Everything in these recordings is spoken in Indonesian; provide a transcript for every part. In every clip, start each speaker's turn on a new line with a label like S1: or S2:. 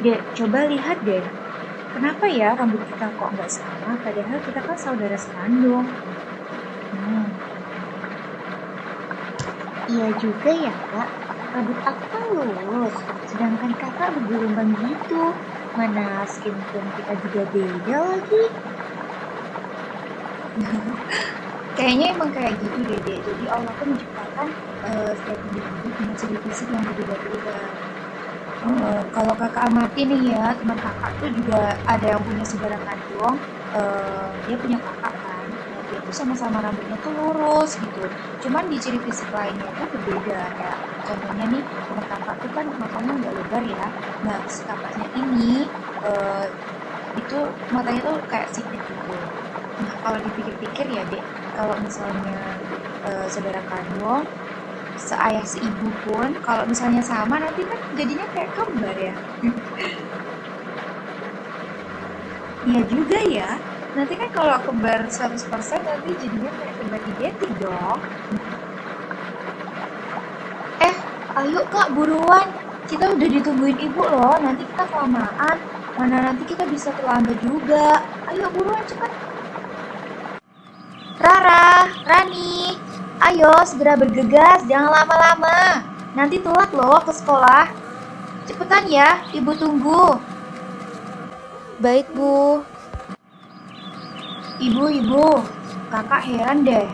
S1: Dek, coba lihat deh. Kenapa ya rambut kita kok nggak sama, padahal kita kan saudara sekandung? Hmm,
S2: Iya juga ya kak, rambut aku kan lurus, sedangkan kakak bergelombang gitu. Mana skin tone kita juga beda lagi.
S1: kayaknya emang kayak gitu deh, Dek. Jadi Allah tuh menciptakan setiap individu punya ciri fisik yang berbeda-beda. Kalau kakak amati nih ya, teman kakak tuh juga ada yang punya saudara kandung, dia punya kakak kan, nah dia tuh sama-sama rambutnya tuh lurus gitu, cuman di ciri fisik lainnya tuh berbeda, ya contohnya nih teman kakak tuh kan matanya nggak lebar ya, nah si kakaknya ini eh, itu matanya tuh kayak sipit gitu. Nah kalau dipikir-pikir ya dek, kalau misalnya saudara kandung seayah seibu pun kalau misalnya sama nanti kan jadinya kayak kembar ya. Iya juga ya. Nanti kan kalau kembar 100% nanti jadinya kayak kembar identik dong. Eh, ayo Kak buruan. Kita udah ditungguin ibu loh. Nanti kita kelamaan. Mana nanti kita bisa terlambat juga. Ayo buruan cepat. Rara, Rani, ayo segera bergegas. Jangan lama-lama. Nanti telat loh ke sekolah. Cepetan ya, ibu tunggu.
S2: Baik bu.
S1: Ibu, kakak heran deh.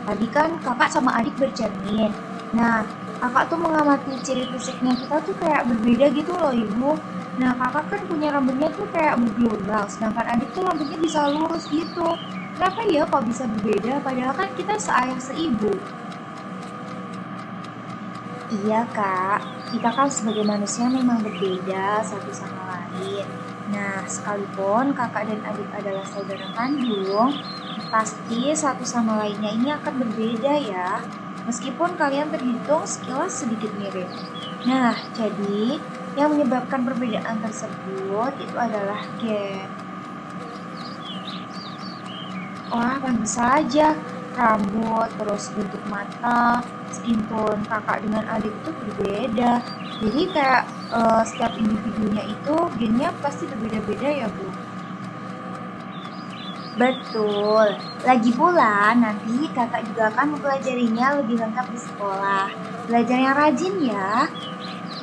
S1: Tadi kan kakak sama adik bercermin. Nah, kakak tuh mengamati ciri fisiknya kita tuh kayak berbeda gitu loh ibu. Nah, kakak kan punya rambutnya tuh kayak bergelombang, sedangkan adik tuh rambutnya bisa lurus gitu. Kenapa ya kok bisa berbeda? Padahal kan kita seayah seibu. Iya kak, kita kan sebagai manusia memang berbeda satu sama lain. Nah, sekalipun kakak dan adik adalah saudara kandung, pasti satu sama lainnya ini akan berbeda ya. Meskipun kalian terhitung sekilas sedikit mirip. Nah, jadi yang menyebabkan perbedaan tersebut itu adalah gen. Wah, pantas saja. Rambut, terus bentuk mata, skin tone kakak dengan adik itu berbeda. Jadi kayak setiap individunya itu gennya pasti berbeda-beda ya, Bu. Betul. Lagi pula, nanti kakak juga akan mempelajarinya lebih lengkap di sekolah. Belajar yang rajin ya.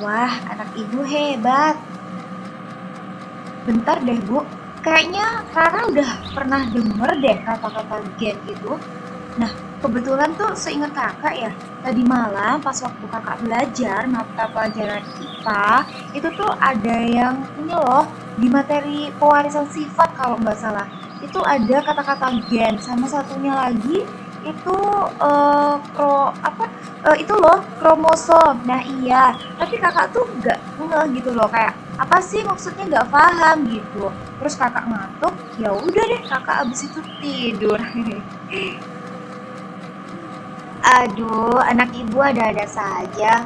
S1: Wah, anak ibu hebat. Bentar deh, Bu. Kayaknya Rara udah pernah denger deh kata-kata gen gitu. Nah, kebetulan tuh seingat kakak ya, tadi malam pas waktu kakak belajar mata pelajaran IPA, itu tuh ada yang ini loh, di materi pewarisan sifat kalau nggak salah. Itu ada kata-kata gen, sama satunya lagi itu itu loh kromosom. Nah iya, tapi kakak tuh nggak ngeh gitu loh, kayak apa sih maksudnya nggak paham gitu. Terus kakak ngantuk, ya udah deh kakak abis itu tidur. Aduh, anak ibu ada-ada saja.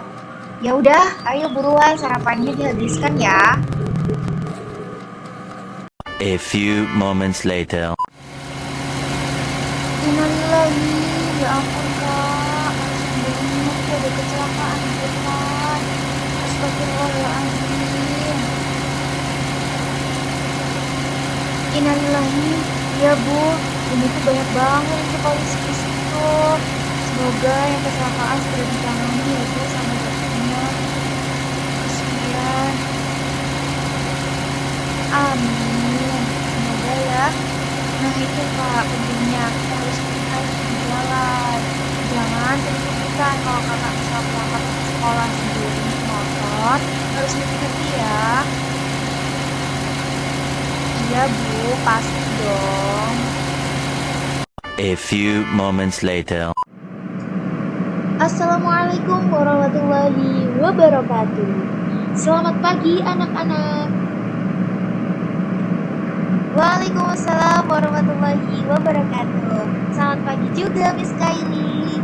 S1: Ya udah, ayo buruan sarapannya dihabiskan ya.
S3: A few moments later.
S1: Innalillahi, ya ampun kak, banget ada kecelakaan di depan. Astagfirullahaladzim. Innalillahi, ya bu, ini tuh banyak banget itu polisi di situ. Semoga yang kecelakaan segera ditangani ya bu sama dokternya. Kasihan. Amin. Semoga ya. Nah itu kak pentingnya kita harus hati-hati di jalan. Jangan terikut-ikutan kalau kakak misal berangkat ke sekolah sendiri naik motor. Harus hati-hati ya. Iya bu, pasti dong.
S3: A few moments later.
S2: Assalamualaikum warahmatullahi wabarakatuh. Selamat pagi anak-anak.
S1: Waalaikumsalam warahmatullahi wabarakatuh. Selamat pagi juga Miss Kylie.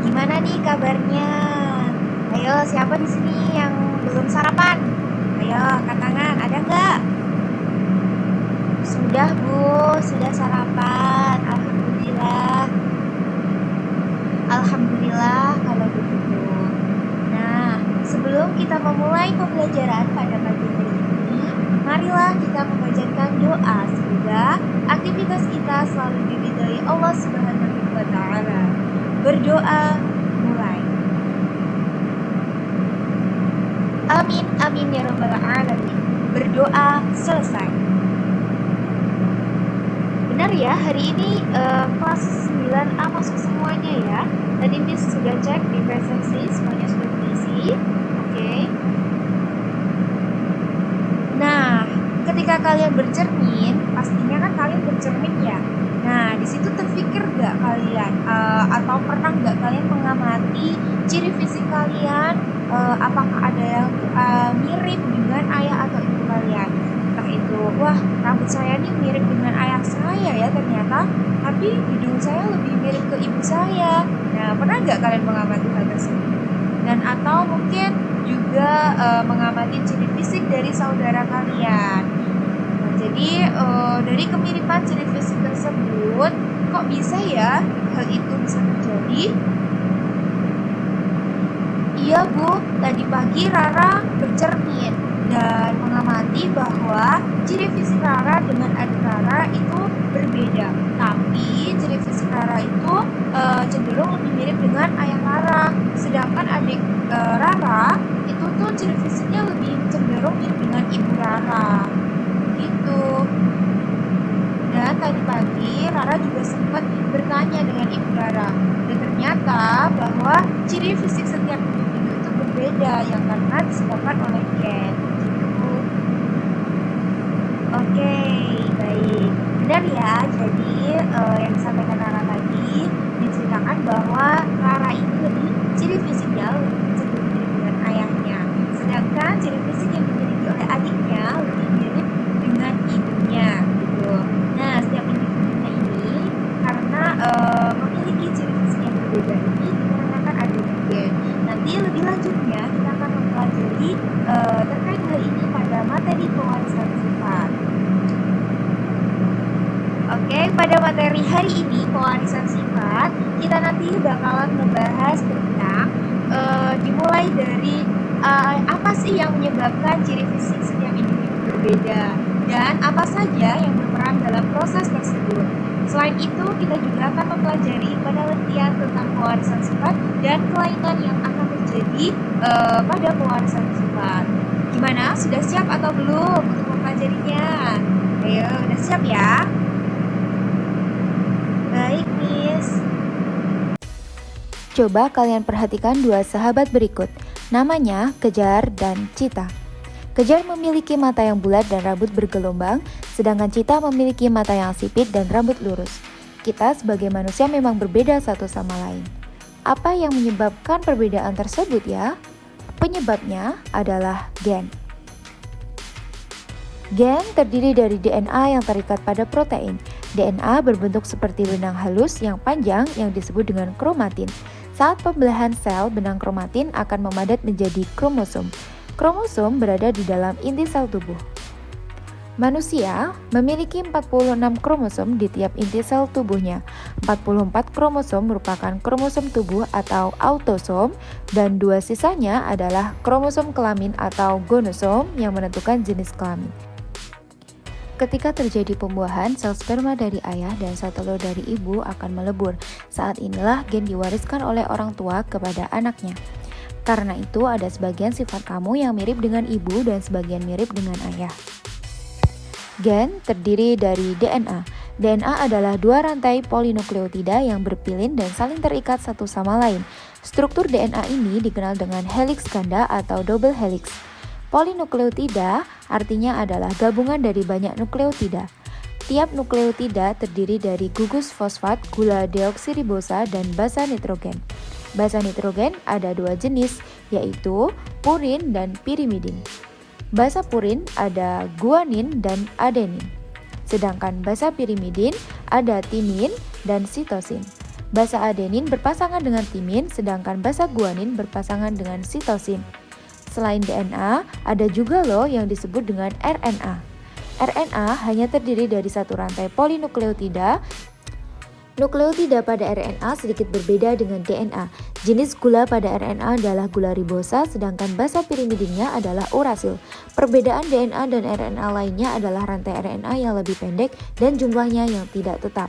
S1: Gimana nih kabarnya? Ayo, siapa di sini yang belum sarapan? Ayo, angkat tangan, ada nggak? Sudah Bu, sudah sarapan. Alhamdulillah. Alhamdulillah kalau begitu. Nah, sebelum kita memulai pembelajaran aktivitas kita selalu diridhoi Allah Subhanahu wa Ta'ala. Berdoa mulai. Amin amin ya rabbal alamin. Berdoa selesai. Benar ya, hari ini kelas 9A masuk semuanya ya. Tadi Miss sudah cek di presensi, semuanya sudah terisi. Oke. Nah, ketika kalian bercermin, pastinya kan kalian bercermin ya. Nah, di situ terpikir nggak kalian atau pernah nggak kalian mengamati ciri fisik kalian? Apakah ada yang mirip dengan ayah atau ibu kalian? Entah itu, wah rambut saya nih mirip dengan ayah saya ya ternyata, tapi hidung saya lebih mirip ke ibu saya. Nah, pernah nggak kalian mengamati hal tersebut? Dan atau mungkin juga mengamati ciri fisik dari saudara kalian. Nah, jadi dari kemiripan ciri fisik tersebut, kok bisa ya hal itu bisa terjadi? Iya Bu, tadi pagi Rara bercermin dan mengamati bahwa ciri fisik Rara dengan adik Rara itu berbeda. Tapi ciri fisik Rara itu cenderung lebih mirip dengan ayah Rara. Sedangkan adik Rara itu tuh ciri fisiknya lebih cenderung mirip dengan ibu Rara. Gitu. Dan tadi pagi Rara juga sempat bertanya dengan ibu Rara. Dan ternyata bahwa ciri fisik setiap individu itu berbeda yang karena disebabkan oleh gen. Gitu. Oke, baik. Benar ya, jadi yang disampaikan Rara tadi diceritakan bahwa Rara ini lebih ciri fisiknya lebih cenderung mirip dengan ayahnya. Sedangkan ciri fisik yang dimiliki oleh adiknya lebih mirip dengan ibunya. Gitu. Nah, setiap individunya ini karena memiliki ciri fisik yang berbeda ini dikarenakan adanya gen. Nanti lebih lanjutnya kita akan mempelajari terkait hal ini pada materi pewarisan sifat. Oke, pada materi hari ini pewarisan sifat kita nanti bakalan membahas tentang dimulai dari apa sih yang menyebabkan ciri fisik setiap individu berbeda dan apa saja yang berperan dalam proses tersebut. Selain itu, kita juga akan mempelajari penelitian tentang pewarisan sifat dan kelainan yang akan terjadi pada pewarisan sifat. Gimana? Sudah siap atau belum untuk mempelajarinya? Ayo, udah siap ya? Baik, Miss.
S4: Coba kalian perhatikan dua sahabat berikut, namanya Kejar dan Cita. Kejar memiliki mata yang bulat dan rambut bergelombang, sedangkan Cita memiliki mata yang sipit dan rambut lurus. Kita sebagai manusia memang berbeda satu sama lain. Apa yang menyebabkan perbedaan tersebut ya? Penyebabnya adalah gen. Gen terdiri dari DNA yang terikat pada protein. DNA berbentuk seperti benang halus yang panjang yang disebut dengan kromatin. Saat pembelahan sel, benang kromatin akan memadat menjadi kromosom. Kromosom berada di dalam inti sel tubuh. Manusia memiliki 46 kromosom di tiap inti sel tubuhnya. 44 kromosom merupakan kromosom tubuh atau autosom dan 2 sisanya adalah kromosom kelamin atau gonosom yang menentukan jenis kelamin. Ketika terjadi pembuahan, sel sperma dari ayah dan sel telur dari ibu akan melebur. Saat inilah gen diwariskan oleh orang tua kepada anaknya. Karena itu ada sebagian sifat kamu yang mirip dengan ibu dan sebagian mirip dengan ayah. Gen terdiri dari DNA. DNA adalah dua rantai polinukleotida yang berpilin dan saling terikat satu sama lain. Struktur DNA ini dikenal dengan helix ganda atau double helix. Polinukleotida artinya adalah gabungan dari banyak nukleotida. Tiap nukleotida terdiri dari gugus fosfat, gula deoksiribosa, dan basa nitrogen. Basa nitrogen ada 2 jenis, yaitu purin dan pirimidin. Basa purin ada guanin dan adenin. Sedangkan basa pirimidin ada timin dan sitosin. Basa adenin berpasangan dengan timin, sedangkan basa guanin berpasangan dengan sitosin. Selain DNA, ada juga loh yang disebut dengan RNA. RNA hanya terdiri dari satu rantai polinukleotida Nukleotida pada RNA sedikit berbeda dengan DNA. Jenis gula pada RNA adalah gula ribosa, sedangkan basa pirimidinnya adalah urasil. Perbedaan DNA dan RNA lainnya adalah rantai RNA yang lebih pendek dan jumlahnya yang tidak tetap.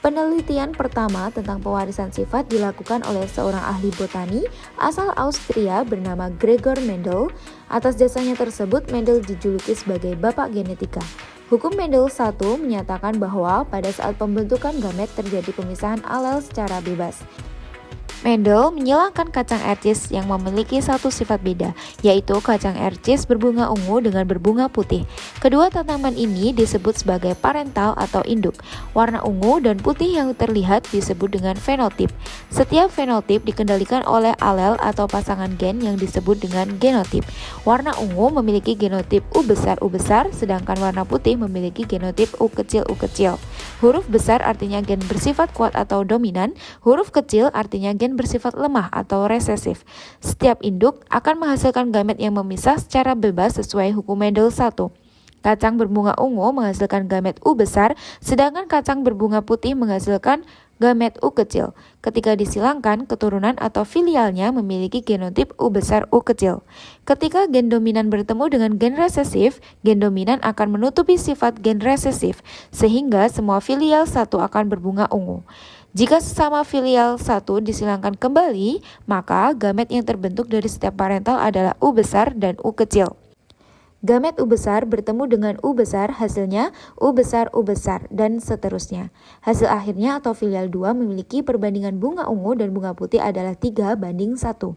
S4: Penelitian pertama tentang pewarisan sifat dilakukan oleh seorang ahli botani asal Austria bernama Gregor Mendel. Atas jasanya tersebut, Mendel dijuluki sebagai bapak genetika. Hukum Mendel 1 menyatakan bahwa pada saat pembentukan gamet terjadi pemisahan alel secara bebas. Mendel menyilangkan kacang ercis yang memiliki satu sifat beda, yaitu kacang ercis berbunga ungu dengan berbunga putih. Kedua tanaman ini disebut sebagai parental atau induk. Warna ungu dan putih yang terlihat disebut dengan fenotip. Setiap fenotip dikendalikan oleh alel atau pasangan gen yang disebut dengan genotip. Warna ungu memiliki genotip U besar, sedangkan warna putih memiliki genotip U kecil, Huruf besar artinya gen bersifat kuat atau dominan, huruf kecil artinya gen bersifat lemah atau resesif. Setiap induk akan menghasilkan gamet yang memisah secara bebas sesuai hukum Mendel 1. Kacang berbunga ungu menghasilkan gamet U besar, sedangkan kacang berbunga putih menghasilkan gamet U kecil. Ketika disilangkan, keturunan atau filialnya memiliki genotip U besar, U kecil. Ketika gen dominan bertemu dengan gen resesif, gen dominan akan menutupi sifat gen resesif, sehingga semua filial 1 akan berbunga ungu. Jika sesama filial 1 disilangkan kembali, maka gamet yang terbentuk dari setiap parental adalah U besar dan U kecil. Gamet U besar bertemu dengan U besar, hasilnya U besar, dan seterusnya. Hasil akhirnya atau filial 2 memiliki perbandingan bunga ungu dan bunga putih adalah 3:1.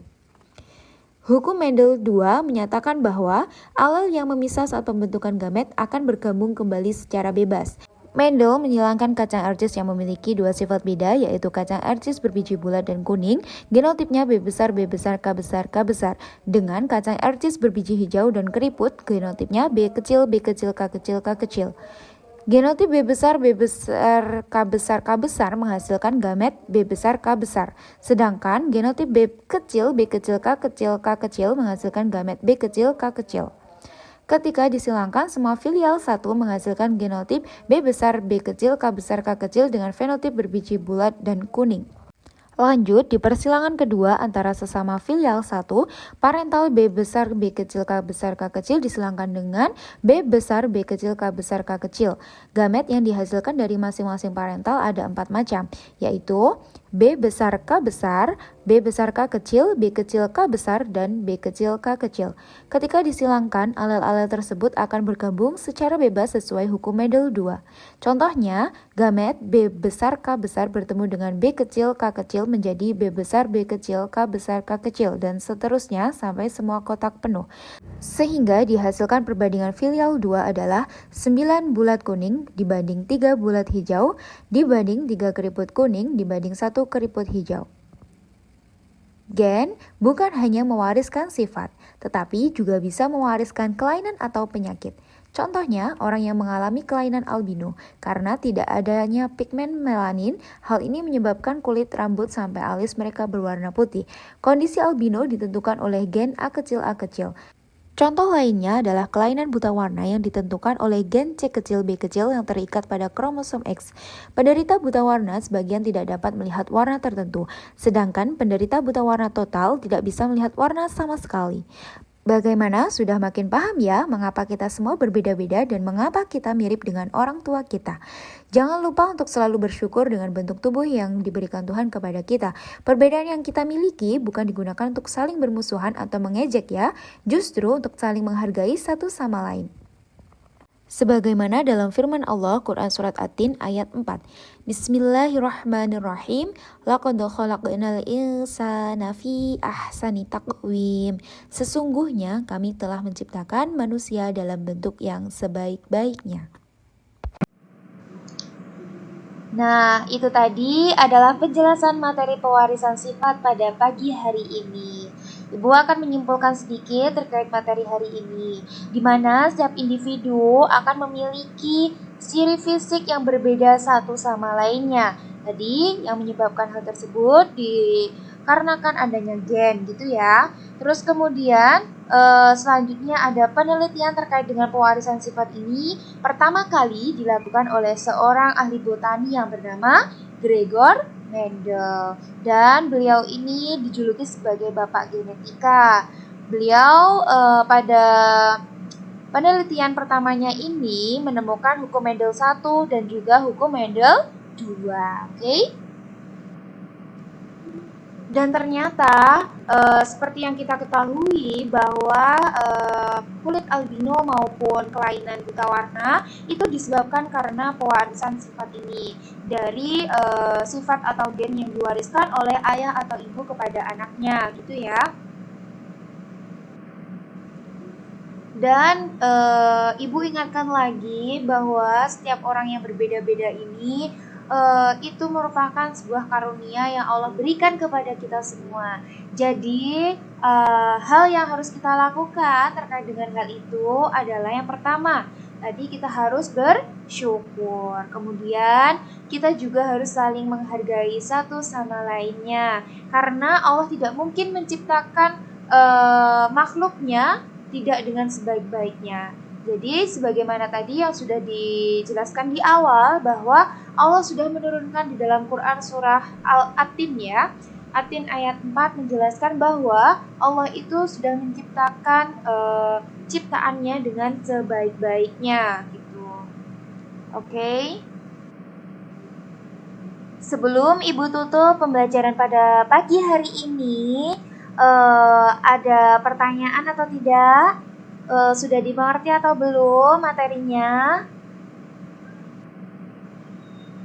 S4: Hukum Mendel 2 menyatakan bahwa alel yang memisah saat pembentukan gamet akan bergabung kembali secara bebas. Mendel menyilangkan kacang ercis yang memiliki dua sifat beda, yaitu kacang ercis berbiji bulat dan kuning, genotipnya B besar, K besar, dengan kacang ercis berbiji hijau dan keriput, genotipnya B kecil, K kecil. Genotip B besar, K besar menghasilkan gamet B besar, K besar. Sedangkan genotip B kecil, K kecil menghasilkan gamet B kecil, K kecil. Ketika disilangkan, semua filial 1 menghasilkan genotip B besar, B kecil, K kecil dengan fenotip berbiji bulat dan kuning. Lanjut, di persilangan kedua antara sesama filial 1, parental B besar, B kecil, K kecil disilangkan dengan B besar, B kecil, K kecil. Gamet yang dihasilkan dari masing-masing parental ada 4 macam, yaitu B besar K besar, B besar K kecil, B kecil K besar, dan B kecil K kecil. Ketika disilangkan, alel-alel tersebut akan bergabung secara bebas sesuai hukum Mendel 2. Contohnya, gamet B besar K besar bertemu dengan B kecil K kecil menjadi B besar, B kecil, K kecil, dan seterusnya sampai semua kotak penuh. Sehingga dihasilkan perbandingan filial 2 adalah 9 bulat kuning dibanding 3 bulat hijau, dibanding 3 keriput kuning dibanding 1 keriput hijau. Gen bukan hanya mewariskan sifat, tetapi juga bisa mewariskan kelainan atau penyakit. Contohnya, orang yang mengalami kelainan albino karena tidak adanya pigmen melanin, hal ini menyebabkan kulit, rambut, sampai alis mereka berwarna putih. Kondisi albino ditentukan oleh gen A kecil. Contoh lainnya adalah kelainan buta warna yang ditentukan oleh gen C kecil B kecil yang terikat pada kromosom X. Penderita buta warna sebagian tidak dapat melihat warna tertentu, sedangkan penderita buta warna total tidak bisa melihat warna sama sekali. Bagaimana? Sudah makin paham ya mengapa kita semua berbeda-beda dan mengapa kita mirip dengan orang tua kita. Jangan lupa untuk selalu bersyukur dengan bentuk tubuh yang diberikan Tuhan kepada kita. Perbedaan yang kita miliki bukan digunakan untuk saling bermusuhan atau mengejek ya, justru untuk saling menghargai satu sama lain. Sebagaimana dalam firman Allah Quran Surat At-Tin ayat 4. Bismillahirrahmanirrahim. Laqad khalaqnal insana fi ahsani taqwim. Sesungguhnya kami telah menciptakan manusia dalam bentuk yang sebaik-baiknya.
S2: Nah, itu tadi adalah penjelasan materi pewarisan sifat pada pagi hari ini. Ibu akan menyimpulkan sedikit terkait materi hari ini, di mana setiap individu akan memiliki ciri fisik yang berbeda satu sama lainnya. Tadi yang menyebabkan hal tersebut dikarenakan adanya gen gitu ya. Terus kemudian selanjutnya ada penelitian terkait dengan pewarisan sifat ini pertama kali dilakukan oleh seorang ahli botani yang bernama Gregor Mendel, dan beliau ini dijuluki sebagai bapak genetika. Beliau pada penelitian pertamanya ini menemukan hukum Mendel 1 dan juga hukum Mendel 2. Oke? Dan ternyata seperti yang kita ketahui bahwa kulit albino maupun kelainan buta warna itu disebabkan karena pewarisan sifat ini dari sifat atau gen yang diwariskan oleh ayah atau ibu kepada anaknya, gitu ya. Dan ibu ingatkan lagi bahwa setiap orang yang berbeda-beda ini itu merupakan sebuah karunia yang Allah berikan kepada kita semua. Jadi hal yang harus kita lakukan terkait dengan hal itu adalah yang pertama, tadi kita harus bersyukur. Kemudian kita juga harus saling menghargai satu sama lainnya, karena Allah tidak mungkin menciptakan makhluknya tidak dengan sebaik-baiknya. Jadi sebagaimana tadi yang sudah dijelaskan di awal bahwa Allah sudah menurunkan di dalam Quran surah Al-Atin ya. Atin ayat 4 menjelaskan bahwa Allah itu sudah menciptakan ciptaannya dengan sebaik-baiknya gitu. Oke. Sebelum Ibu tutup pembelajaran pada pagi hari ini, ada pertanyaan atau tidak? Sudah dimengerti atau belum materinya?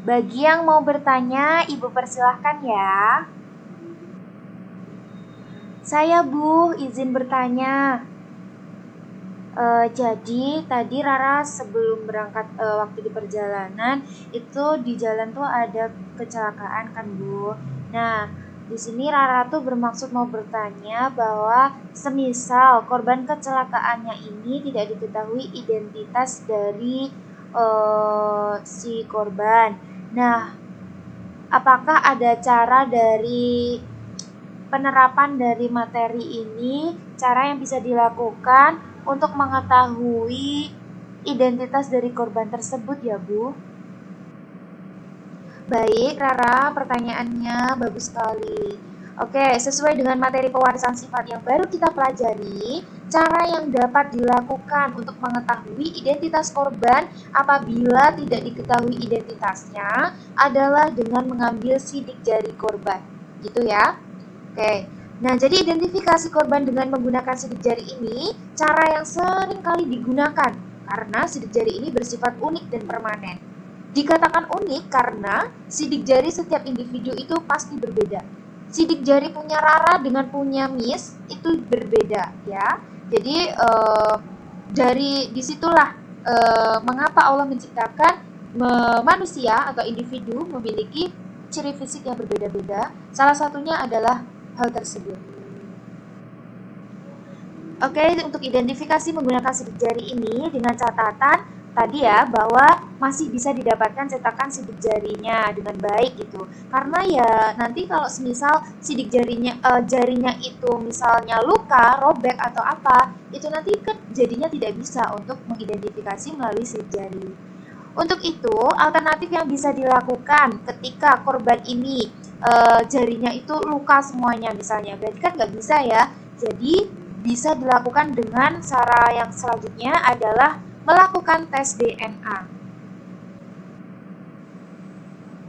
S2: Bagi yang mau bertanya, Ibu persilahkan ya. Saya Bu, izin bertanya. Jadi tadi Rara sebelum berangkat waktu di perjalanan itu di jalan tuh ada kecelakaan kan Bu. Nah, di sini Rara tuh bermaksud mau bertanya bahwa semisal korban kecelakaannya ini tidak diketahui identitas dari si korban. Nah, apakah ada cara dari penerapan dari materi ini, cara yang bisa dilakukan untuk mengetahui identitas dari korban tersebut ya Bu? Baik, Rara, pertanyaannya bagus sekali. Oke, sesuai dengan materi pewarisan sifat yang baru kita pelajari, cara yang dapat dilakukan untuk mengetahui identitas korban apabila tidak diketahui identitasnya adalah dengan mengambil sidik jari korban. Gitu ya. Oke, nah jadi identifikasi korban dengan menggunakan sidik jari ini cara yang sering kali digunakan karena sidik jari ini bersifat unik dan permanen. Dikatakan unik karena sidik jari setiap individu itu pasti berbeda. Sidik jari punya Rara dengan punya Miss itu berbeda ya. Jadi dari disitulah mengapa Allah menciptakan manusia atau individu memiliki ciri fisik yang berbeda-beda. Salah satunya adalah hal tersebut. Oke, untuk identifikasi menggunakan sidik jari ini dengan catatan tadi ya bahwa masih bisa didapatkan cetakan sidik jarinya dengan baik gitu. Karena ya nanti kalau semisal sidik jarinya itu misalnya luka, robek atau apa, itu nanti kan jadinya tidak bisa untuk mengidentifikasi melalui sidik jari. Untuk itu, alternatif yang bisa dilakukan ketika korban ini jarinya itu luka semuanya misalnya, berarti kan nggak bisa ya. Jadi bisa dilakukan dengan cara yang selanjutnya adalah melakukan tes DNA.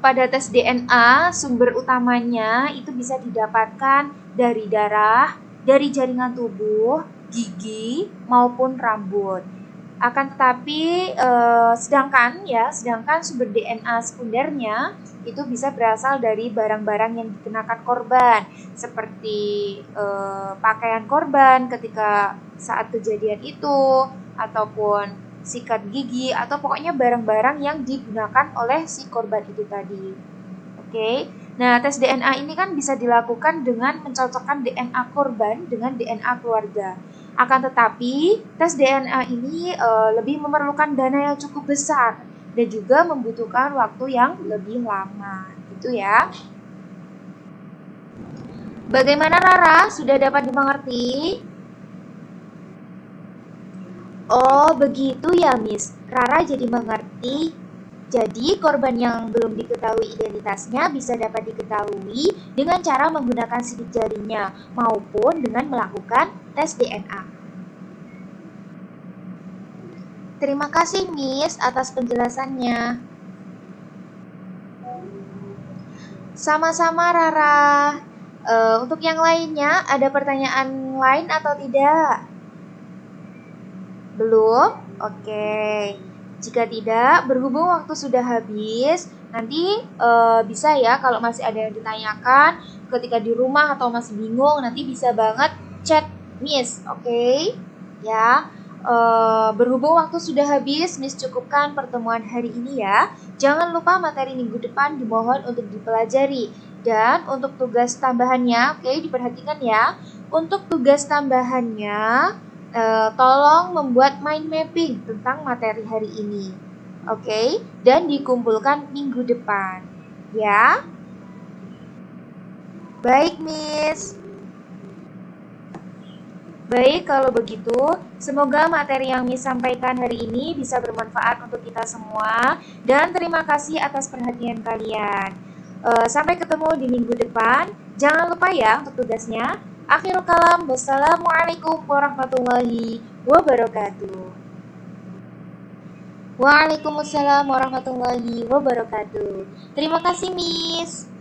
S2: Pada tes DNA, sumber utamanya itu bisa didapatkan dari darah, dari jaringan tubuh, gigi, maupun rambut. Akan tetapi sedangkan sumber DNA sekundernya itu bisa berasal dari barang-barang yang dikenakan korban, seperti pakaian korban ketika saat kejadian itu, ataupun sikat gigi, atau pokoknya barang-barang yang digunakan oleh si korban itu tadi. Oke. Nah, tes DNA ini kan bisa dilakukan dengan mencocokkan DNA korban dengan DNA keluarga. Akan tetapi, tes DNA ini lebih memerlukan dana yang cukup besar dan juga membutuhkan waktu yang lebih lama, gitu ya. Bagaimana Rara? Sudah dapat dimengerti? Oh, begitu ya, Miss. Rara jadi mengerti. Jadi, korban yang belum diketahui identitasnya bisa dapat diketahui dengan cara menggunakan sidik jarinya maupun dengan melakukan tes DNA. Terima kasih, Miss, atas penjelasannya. Sama-sama, Rara. Untuk yang lainnya, ada pertanyaan lain atau tidak? Belum? Oke. Jika tidak, berhubung waktu sudah habis, nanti bisa ya kalau masih ada yang ditanyakan ketika di rumah atau masih bingung, nanti bisa banget chat Miss, oke? Ya. Berhubung waktu sudah habis, Miss cukupkan pertemuan hari ini ya. Jangan lupa materi minggu depan dimohon untuk dipelajari. Dan untuk tugas tambahannya, oke, diperhatikan ya. Untuk tugas tambahannya, tolong membuat mind mapping tentang materi hari ini. Oke, dan dikumpulkan minggu depan. Ya. Baik, Miss. Baik, kalau begitu, semoga materi yang Miss sampaikan hari ini bisa bermanfaat untuk kita semua. Dan terima kasih atas perhatian kalian. Sampai ketemu di minggu depan. Jangan lupa ya untuk tugasnya. Akhirul kalam, wassalamualaikum warahmatullahi wabarakatuh. Waalaikumsalam warahmatullahi wabarakatuh. Terima kasih, Miss.